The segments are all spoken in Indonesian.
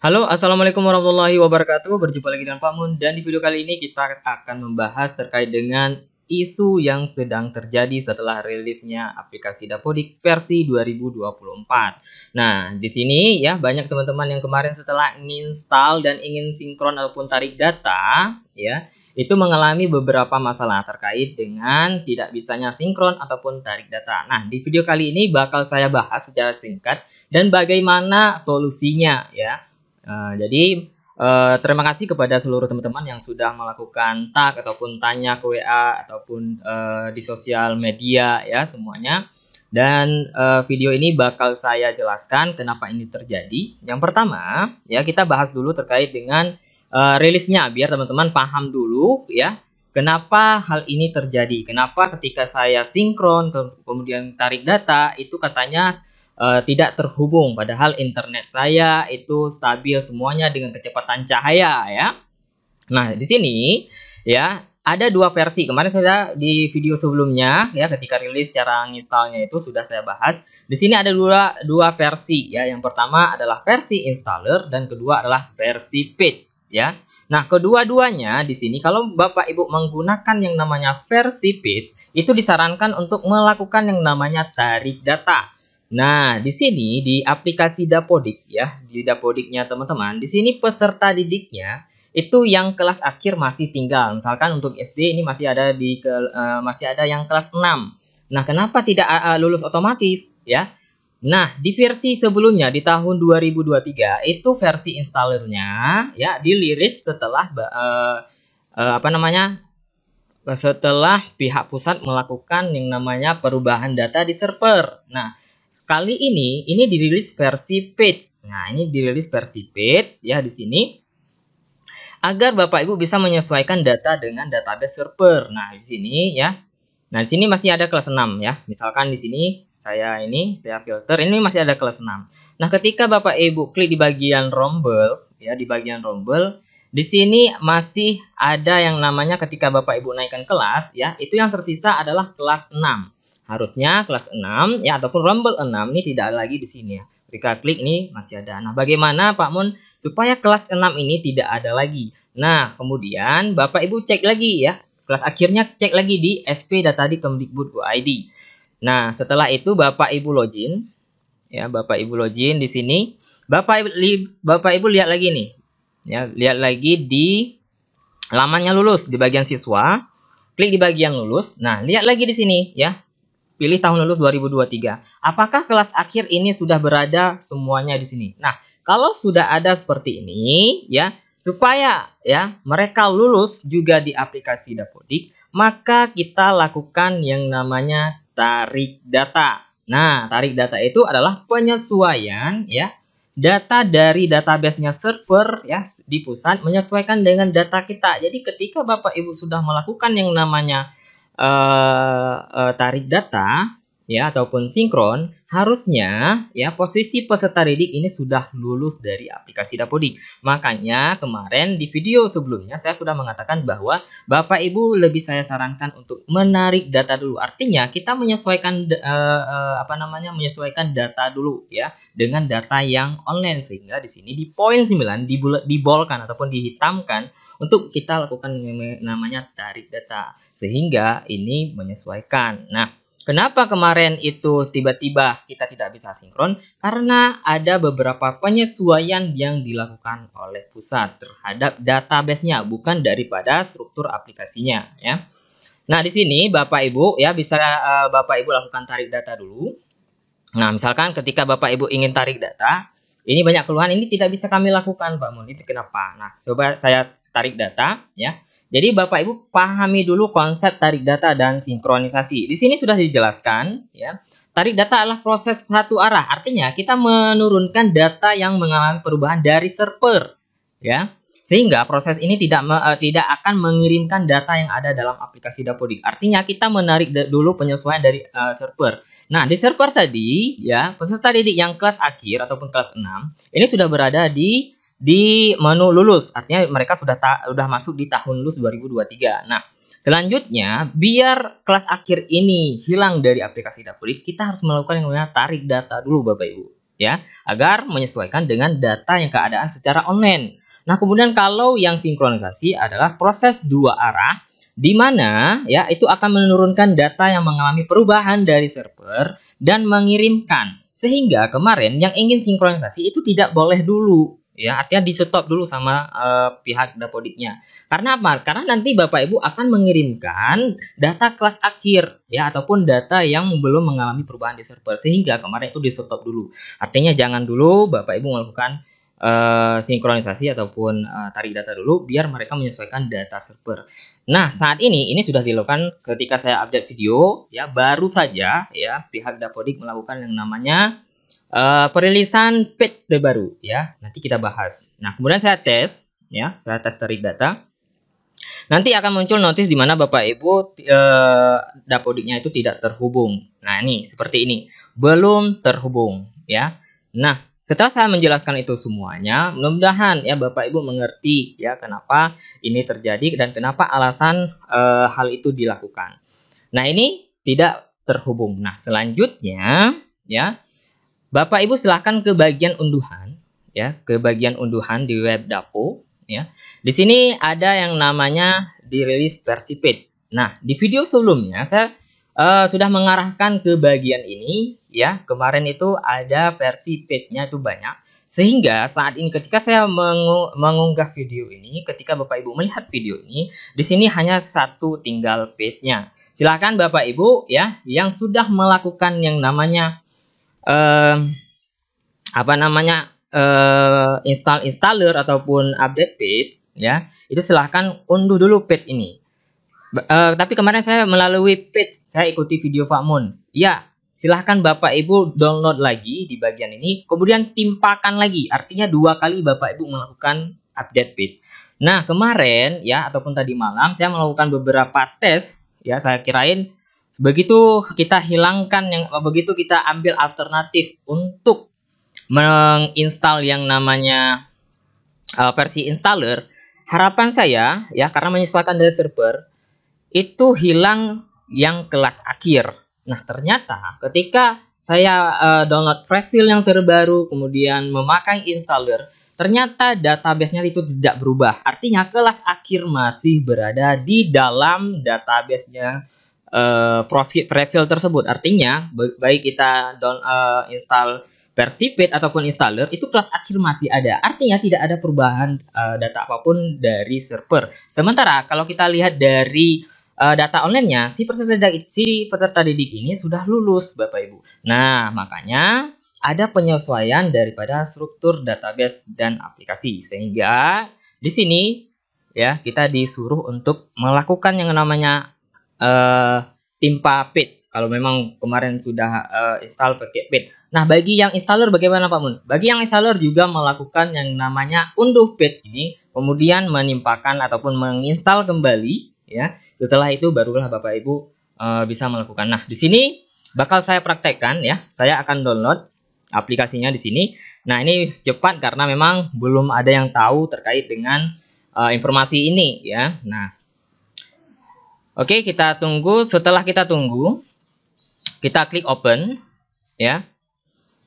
Halo, assalamualaikum warahmatullahi wabarakatuh. Berjumpa lagi dengan Pak Mun, dan di video kali ini kita akan membahas terkait dengan isu yang sedang terjadi setelah rilisnya aplikasi Dapodik versi 2024. Nah, di sini ya banyak teman-teman yang kemarin setelah menginstal dan ingin sinkron ataupun tarik data, ya, itu mengalami beberapa masalah terkait dengan tidak bisanya sinkron ataupun tarik data. Nah, di video kali ini bakal saya bahas secara singkat dan bagaimana solusinya, ya. Terima kasih kepada seluruh teman-teman yang sudah melakukan tag ataupun tanya ke WA ataupun di sosial media ya semuanya. Dan video ini bakal saya jelaskan kenapa ini terjadi. Yang pertama ya kita bahas dulu terkait dengan rilisnya biar teman-teman paham dulu ya. Kenapa hal ini terjadi? Kenapa ketika saya sinkron kemudian tarik data itu katanya tidak terhubung, padahal internet saya itu stabil semuanya dengan kecepatan cahaya ya. Nah, di sini ya ada dua versi. Kemarin saya di video sebelumnya ya ketika rilis cara installnya itu sudah saya bahas. Di sini ada dua versi ya. Yang pertama adalah versi installer dan kedua adalah versi patch ya. Nah, kedua-duanya di sini kalau Bapak Ibu menggunakan yang namanya versi patch itu disarankan untuk melakukan yang namanya tarik data. Nah, di sini di aplikasi Dapodik ya, di Dapodiknya teman-teman, di sini peserta didiknya itu yang kelas akhir masih tinggal. Misalkan untuk SD ini masih ada masih ada yang kelas 6. Nah, kenapa tidak lulus otomatis ya? Nah, di versi sebelumnya di tahun 2023 itu versi installernya ya diliris setelah setelah pihak pusat melakukan yang namanya perubahan data di server. Nah, kali ini dirilis versi patch. Nah, ini dirilis versi patch ya di sini agar Bapak Ibu bisa menyesuaikan data dengan database server. Nah, di sini ya. Nah, di sini masih ada kelas 6 ya. Misalkan di sini saya filter, ini masih ada kelas 6. Nah, ketika Bapak Ibu klik di bagian rombel ya, di bagian rombel, di sini masih ada yang namanya ketika Bapak Ibu naikkan kelas ya, itu yang tersisa adalah kelas 6. Harusnya kelas 6 ya ataupun rombel 6 ini tidak ada lagi di sini ya. Ketika klik ini masih ada. Nah, bagaimana Pak Mun supaya kelas 6 ini tidak ada lagi? Nah, kemudian Bapak Ibu cek lagi ya. Kelas akhirnya cek lagi di SP Data di Kemdikbud.go.id. Nah, setelah itu Bapak Ibu login ya, Bapak Ibu login di sini. Bapak Ibu lihat lagi nih. Ya, lihat lagi di lamannya lulus di bagian siswa. Klik di bagian lulus. Nah, lihat lagi di sini ya. Pilih tahun lulus 2023. Apakah kelas akhir ini sudah berada semuanya di sini? Nah, kalau sudah ada seperti ini ya, supaya ya mereka lulus juga di aplikasi Dapodik, maka kita lakukan yang namanya tarik data. Nah, tarik data itu adalah penyesuaian ya data dari database-nya server ya di pusat menyesuaikan dengan data kita. Jadi ketika Bapak Ibu sudah melakukan yang namanya tarik data ya ataupun sinkron, harusnya ya posisi peserta didik ini sudah lulus dari aplikasi Dapodik. Makanya kemarin di video sebelumnya saya sudah mengatakan bahwa Bapak Ibu lebih saya sarankan untuk menarik data dulu. Artinya kita menyesuaikan menyesuaikan data dulu ya dengan data yang online, sehingga di sini di poin 9 dibolkan ataupun dihitamkan untuk kita lakukan yang namanya tarik data, sehingga ini menyesuaikan. Nah, kenapa kemarin itu tiba-tiba kita tidak bisa sinkron? Karena ada beberapa penyesuaian yang dilakukan oleh pusat terhadap database-nya, bukan daripada struktur aplikasinya ya. Nah, di sini Bapak Ibu ya bisa Bapak Ibu lakukan tarik data dulu. Nah, misalkan ketika Bapak Ibu ingin tarik data, ini banyak keluhan, ini tidak bisa kami lakukan Pak Mun. Itu kenapa? Nah, coba saya tarik data ya. Jadi Bapak Ibu pahami dulu konsep tarik data dan sinkronisasi. Di sini sudah dijelaskan ya. Tarik data adalah proses satu arah. Artinya kita menurunkan data yang mengalami perubahan dari server ya. Sehingga proses ini tidak akan mengirimkan data yang ada dalam aplikasi Dapodik. Artinya kita menarik dulu penyesuaian dari server. Nah, di server tadi ya, peserta didik yang kelas akhir ataupun kelas 6 ini sudah berada di menu lulus. Artinya mereka sudah masuk di tahun lulus 2023. Nah, selanjutnya biar kelas akhir ini hilang dari aplikasi Dapodik, kita harus melakukan yang namanya tarik data dulu Bapak Ibu ya, agar menyesuaikan dengan data yang keadaan secara online. Nah, kemudian kalau yang sinkronisasi adalah proses dua arah, di mana ya itu akan menurunkan data yang mengalami perubahan dari server dan mengirimkan. Sehingga kemarin yang ingin sinkronisasi itu tidak boleh dulu, ya, artinya di stop dulu sama pihak Dapodiknya. Karena apa? Karena nanti Bapak Ibu akan mengirimkan data kelas akhir, ya, ataupun data yang belum mengalami perubahan di server, sehingga kemarin itu di stop dulu. Artinya jangan dulu Bapak Ibu melakukan sinkronisasi ataupun tarik data dulu, biar mereka menyesuaikan data server. Nah, saat ini sudah dilakukan ketika saya update video, ya, baru saja ya pihak Dapodik melakukan yang namanya perilisan patch terbaru, ya. Nanti kita bahas. Nah, kemudian saya tes, ya, saya tes tarik data. Nanti akan muncul notis di mana Bapak Ibu Dapodiknya itu tidak terhubung. Nah, ini seperti ini, belum terhubung, ya. Nah, setelah saya menjelaskan itu semuanya, mudah-mudahan ya Bapak Ibu mengerti ya kenapa ini terjadi dan kenapa alasan hal itu dilakukan. Nah, ini tidak terhubung. Nah, selanjutnya ya Bapak Ibu silahkan ke bagian unduhan, ya, ke bagian unduhan di web Dapo, ya. Di sini ada yang namanya dirilis versi paid. Nah, di video sebelumnya saya sudah mengarahkan ke bagian ini, ya. Kemarin itu ada versi paid-nya itu banyak, sehingga saat ini ketika saya mengunggah video ini, ketika Bapak Ibu melihat video ini, di sini hanya satu tinggal page-nya. Silahkan Bapak Ibu ya yang sudah melakukan yang namanya installer ataupun update page, ya, itu silahkan unduh dulu page ini. Tapi kemarin saya melalui page, saya ikuti video Pak Mun. Ya, silahkan Bapak Ibu download lagi di bagian ini, kemudian timpakan lagi, artinya 2 kali Bapak Ibu melakukan update page. Nah, kemarin ya ataupun tadi malam saya melakukan beberapa tes, ya, saya kirain begitu kita ambil alternatif untuk menginstal yang namanya versi installer, harapan saya ya karena menyesuaikan dari server itu hilang yang kelas akhir. Nah, ternyata ketika saya download preview yang terbaru kemudian memakai installer, ternyata database-nya itu tidak berubah. Artinya kelas akhir masih berada di dalam database-nya preview tersebut. Artinya baik kita install versi paid ataupun installer, itu kelas akhir masih ada. Artinya tidak ada perubahan data apapun dari server. Sementara kalau kita lihat dari data online-nya, si peserta didik ini sudah lulus, Bapak Ibu. Nah, makanya ada penyesuaian daripada struktur database dan aplikasi, sehingga di sini ya kita disuruh untuk melakukan yang namanya timpa paid. Kalau memang kemarin sudah install pakai paid. Nah, bagi yang installer bagaimana Pak Mun? Bagi yang installer juga melakukan yang namanya unduh paid ini, kemudian menimpakan ataupun menginstal kembali, ya. Setelah itu barulah Bapak Ibu bisa melakukan. Nah, di sini bakal saya praktekkan, ya. Saya akan download aplikasinya di sini. Nah, ini cepat karena memang belum ada yang tahu terkait dengan informasi ini, ya. Nah, oke, kita tunggu. Setelah kita tunggu, kita klik open, ya.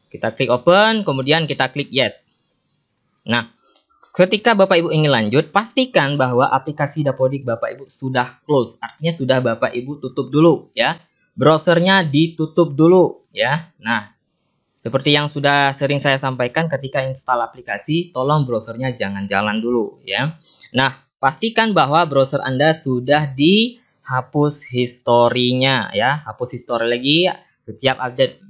Kita klik open, kemudian kita klik yes. Nah, ketika Bapak Ibu ingin lanjut, pastikan bahwa aplikasi Dapodik Bapak Ibu sudah close. Artinya sudah Bapak Ibu tutup dulu, ya. Browsernya ditutup dulu, ya. Nah, seperti yang sudah sering saya sampaikan ketika install aplikasi, tolong browsernya jangan jalan dulu, ya. Nah, pastikan bahwa browser Anda sudah dihapus historinya, ya. Hapus histori lagi. Setiap update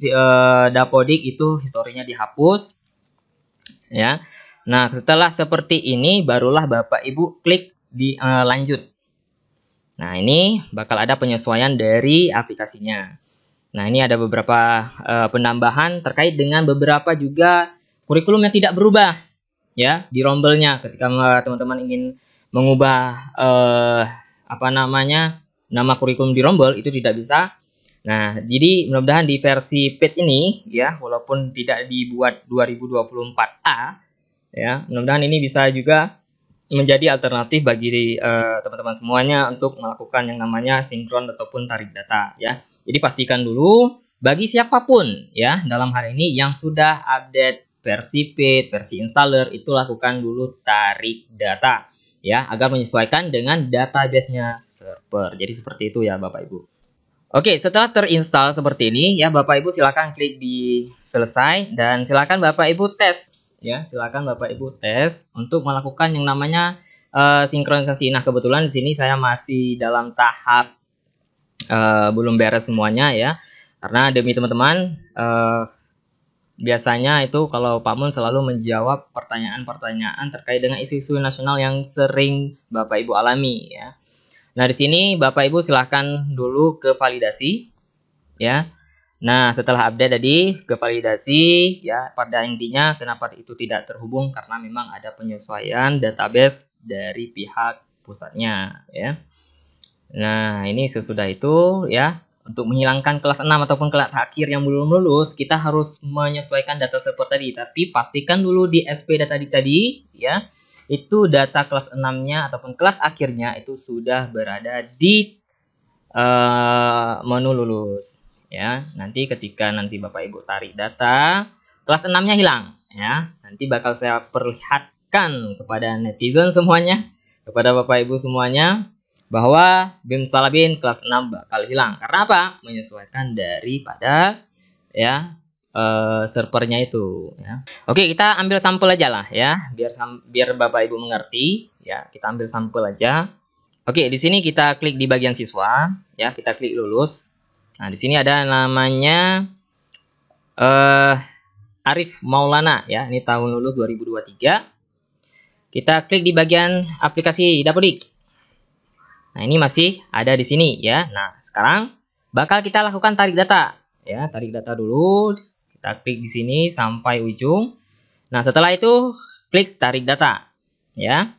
Dapodik itu historinya dihapus, ya. Nah, setelah seperti ini barulah Bapak Ibu klik di lanjut. Nah, ini bakal ada penyesuaian dari aplikasinya. Nah, ini ada beberapa penambahan terkait dengan beberapa juga kurikulum yang tidak berubah, ya, di rombelnya. Ketika teman-teman ingin mengubah nama kurikulum di rombel itu tidak bisa. Nah, jadi mudah-mudahan di versi paid ini, ya, walaupun tidak dibuat 2024A, ya, mudah-mudahan ini bisa juga menjadi alternatif bagi teman-teman semuanya untuk melakukan yang namanya sinkron ataupun tarik data, ya. Jadi pastikan dulu bagi siapapun ya dalam hal ini yang sudah update versi PIT, versi installer, itu lakukan dulu tarik data ya agar menyesuaikan dengan database-nya server. Jadi seperti itu ya Bapak Ibu. Oke, setelah terinstall seperti ini ya Bapak Ibu silakan klik di selesai dan silakan Bapak Ibu tes ya. Silakan Bapak Ibu tes untuk melakukan yang namanya sinkronisasi. Nah, kebetulan di sini saya masih dalam tahap belum beres semuanya ya. Karena demi teman-teman biasanya itu kalau Pak Mun selalu menjawab pertanyaan-pertanyaan terkait dengan isu-isu nasional yang sering Bapak Ibu alami ya. Nah, di sini Bapak Ibu silahkan dulu ke validasi ya. Nah, setelah update tadi ke validasi ya, pada intinya kenapa itu tidak terhubung karena memang ada penyesuaian database dari pihak pusatnya ya. Nah, ini sesudah itu ya, untuk menghilangkan kelas 6 ataupun kelas akhir yang belum lulus, kita harus menyesuaikan data server tadi, tapi pastikan dulu di SP data tadi ya. Itu data kelas 6-nya ataupun kelas akhirnya itu sudah berada di menu lulus ya. Nanti ketika nanti Bapak Ibu tarik data, kelas 6-nya hilang ya. Nanti bakal saya perlihatkan kepada netizen semuanya, kepada Bapak Ibu semuanya bahwa BIM Salabin kelas 6 bakal hilang. Karena apa? Menyesuaikan daripada ya servernya itu ya. Oke, kita ambil sampel aja lah ya, biar Bapak Ibu mengerti ya. Kita ambil sampel aja. Oke, di sini kita klik di bagian siswa ya, kita klik lulus. Nah, di sini ada namanya Arif Maulana ya, ini tahun lulus 2023. Kita klik di bagian aplikasi Dapodik. Nah, ini masih ada di sini ya. Nah, sekarang bakal kita lakukan tarik data ya, tarik data dulu. Kita klik di sini sampai ujung. Nah, setelah itu klik tarik data ya.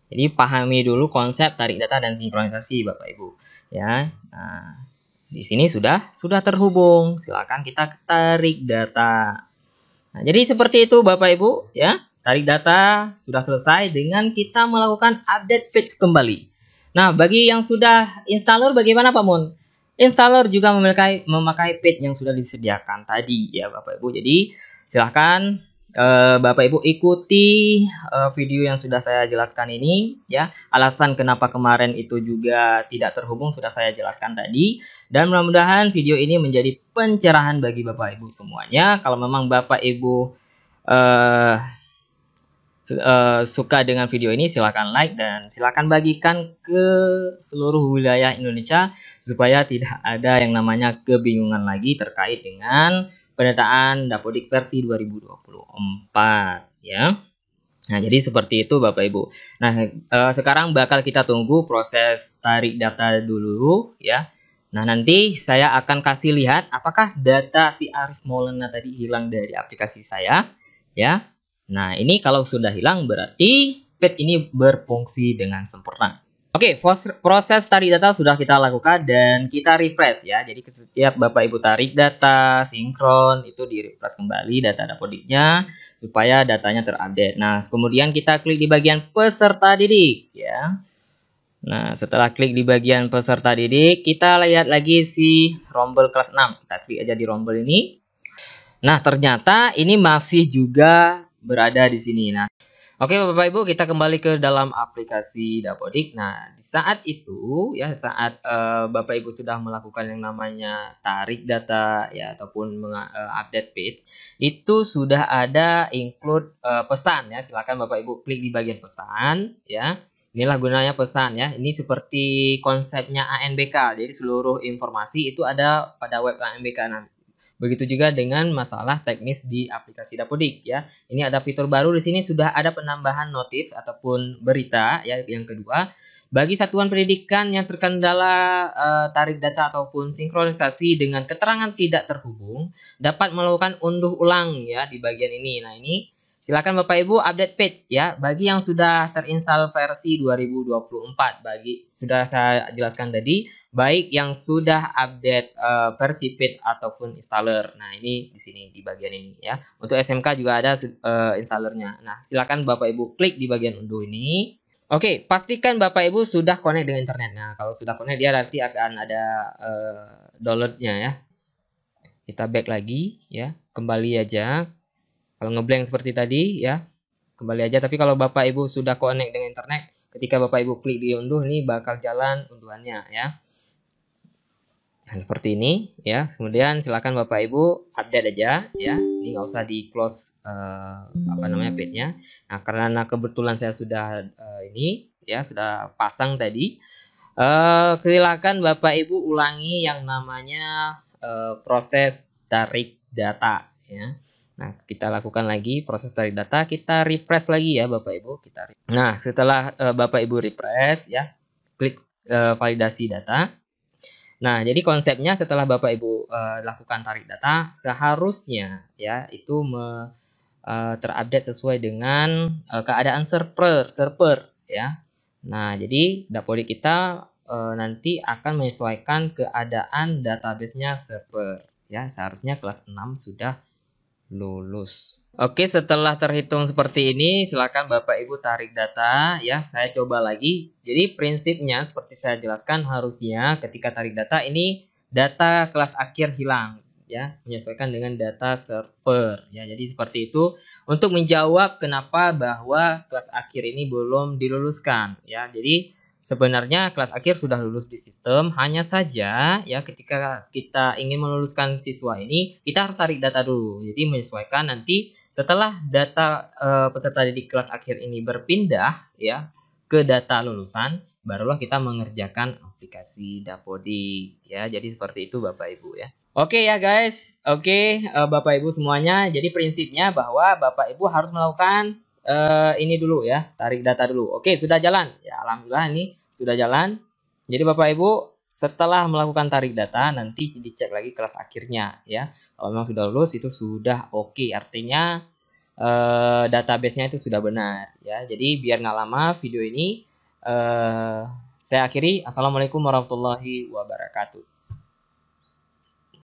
Jadi pahami dulu konsep tarik data dan sinkronisasi Bapak Ibu ya. Nah, di sini sudah terhubung. Silakan kita tarik data. Nah, jadi seperti itu Bapak Ibu ya. Tarik data sudah selesai dengan kita melakukan update page kembali. Nah, bagi yang sudah installer bagaimana Pak Mun? Installer juga memakai page yang sudah disediakan tadi ya Bapak Ibu. Jadi silahkan Bapak Ibu ikuti video yang sudah saya jelaskan ini ya. Alasan kenapa kemarin itu juga tidak terhubung sudah saya jelaskan tadi. Dan mudah-mudahan video ini menjadi pencerahan bagi Bapak Ibu semuanya. Kalau memang Bapak Ibu suka dengan video ini, silakan like dan silakan bagikan ke seluruh wilayah Indonesia supaya tidak ada yang namanya kebingungan lagi terkait dengan pendataan Dapodik versi 2024 ya. Nah, jadi seperti itu Bapak Ibu. Nah, sekarang bakal kita tunggu proses tarik data dulu ya. Nah, nanti saya akan kasih lihat apakah data si Arif Maulana tadi hilang dari aplikasi saya ya. Nah, ini kalau sudah hilang berarti page ini berfungsi dengan sempurna. Oke, proses tarik data sudah kita lakukan dan kita refresh ya. Jadi setiap Bapak Ibu tarik data, sinkron, itu di refresh kembali data Dapodiknya supaya datanya terupdate. Nah, kemudian kita klik di bagian peserta didik ya. Nah, setelah klik di bagian peserta didik, kita lihat lagi si rombel kelas 6. Kita klik aja di rombel ini. Nah, ternyata ini masih juga berada di sini. Nah, oke Bapak Ibu, kita kembali ke dalam aplikasi Dapodik. Nah, di saat itu ya, saat Bapak Ibu sudah melakukan yang namanya tarik data ya ataupun update page, itu sudah ada include pesan ya. Silakan Bapak Ibu klik di bagian pesan ya. Inilah gunanya pesan ya. Ini seperti konsepnya ANBK. Jadi seluruh informasi itu ada pada web ANBK nanti. Begitu juga dengan masalah teknis di aplikasi Dapodik ya. Ini ada fitur baru di sini, sudah ada penambahan notif ataupun berita ya. Yang kedua, bagi satuan pendidikan yang terkendala tarik data ataupun sinkronisasi dengan keterangan tidak terhubung dapat melakukan unduh ulang ya di bagian ini. Nah, ini silakan Bapak Ibu update page ya. Bagi yang sudah terinstall versi 2024, bagi sudah saya jelaskan tadi, baik yang sudah update versi page ataupun installer. Nah, ini di sini di bagian ini ya. Untuk SMK juga ada installernya. Nah, silakan Bapak Ibu klik di bagian unduh ini. Oke, pastikan Bapak Ibu sudah connect dengan internet. Nah, kalau sudah connect dia nanti akan ada downloadnya ya. Kita back lagi ya, kembali aja. Kalau ngeblank seperti tadi ya, kembali aja. Tapi kalau Bapak Ibu sudah connect dengan internet, ketika Bapak Ibu klik di unduh nih bakal jalan unduhannya ya. Nah, seperti ini ya. Kemudian silakan Bapak Ibu update aja ya. Ini nggak usah di close page-nya. Nah, karena kebetulan saya sudah ini ya sudah pasang tadi. Silakan Bapak Ibu ulangi yang namanya proses tarik data ya. Nah, kita lakukan lagi proses tarik data, kita refresh lagi ya Bapak Ibu, Nah, setelah Bapak Ibu refresh ya, klik validasi data. Nah, jadi konsepnya setelah Bapak Ibu lakukan tarik data, seharusnya ya itu terupdate sesuai dengan keadaan server ya. Nah, jadi Dapodik kita nanti akan menyesuaikan keadaan database-nya server ya. Seharusnya kelas 6 sudah lulus. Oke, setelah terhitung seperti ini, silakan Bapak Ibu tarik data ya. Saya coba lagi. Jadi prinsipnya seperti saya jelaskan, harusnya ketika tarik data ini data kelas akhir hilang ya, menyesuaikan dengan data server ya. Jadi seperti itu untuk menjawab kenapa bahwa kelas akhir ini belum diluluskan ya. Jadi sebenarnya kelas akhir sudah lulus di sistem, hanya saja ya ketika kita ingin meluluskan siswa ini, kita harus tarik data dulu. Jadi menyesuaikan nanti setelah data peserta didik kelas akhir ini berpindah ya ke data lulusan, barulah kita mengerjakan aplikasi Dapodik ya. Jadi seperti itu Bapak Ibu ya. Oke ya guys, oke Bapak Ibu semuanya. Jadi prinsipnya bahwa Bapak Ibu harus melakukan ini dulu ya, tarik data dulu. Oke, sudah jalan. Ya, alhamdulillah ini sudah jalan. Jadi Bapak Ibu setelah melakukan tarik data nanti dicek lagi kelas akhirnya ya. Kalau memang sudah lulus itu sudah oke. Artinya database-nya itu sudah benar ya. Jadi biar nggak lama video ini saya akhiri. Assalamualaikum warahmatullahi wabarakatuh.